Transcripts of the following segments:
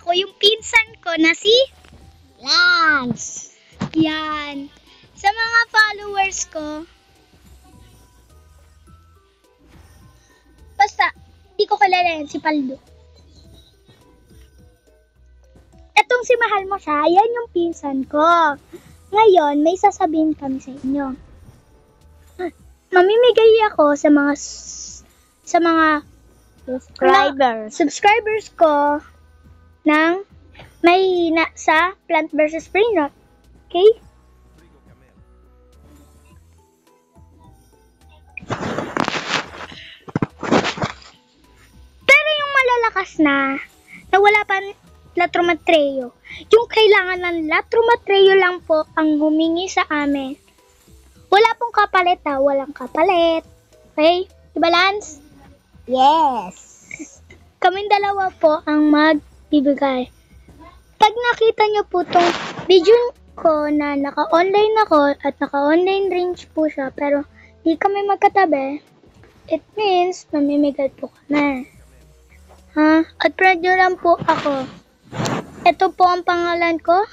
ko yung pinsan ko na si Lance. Yan. Sa mga followers ko, basta, di ko kilala yan, si Paldo. Etong si Mahal Mo Siya, yan yung pinsan ko. Ngayon, may sasabihin kami sa inyo. Mamimigay ako sa mga subscribers ko ng may sa Plant vs. Brainrot. Okay? Pero yung malalakas na wala pa Latromatreo, yung kailangan ng Latromatreo lang po ang humingi sa amin. Wala pong kapalit ha, walang kapalit. Okay? Diba, Lance? Yes. Kaming dalawa po ang magbibigay. Pag nakita nyo po tong video ko na naka-online ako at naka-online range po siya pero di kami magkatabi, it means mamimigay po kami. Ha? At proud nyo lang po ako. Ito po ang pangalan ko.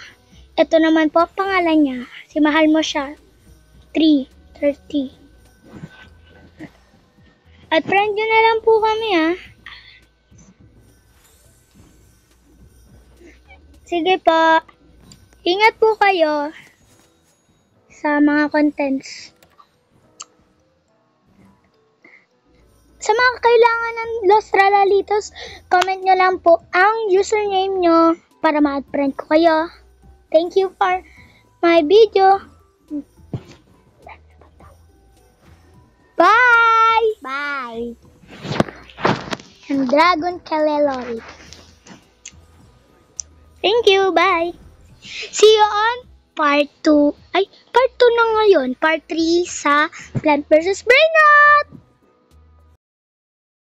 Ito naman po ang pangalan niya. Si Mahal Mo Siya. 3:30. At friend nyo na lang po kami ha. Sige po. Ingat po kayo sa mga contents. Sa mga kailangan ng Los Tralalitos, comment nyo lang po ang username nyo para ma-add friend ko kayo. Thank you for my video. Bye! Bye. And Dragon Kalelori. Thank you. Bye. See you on part 2. Ay, part 2 na ngayon. Part 3 sa Plant vs. Brainrot.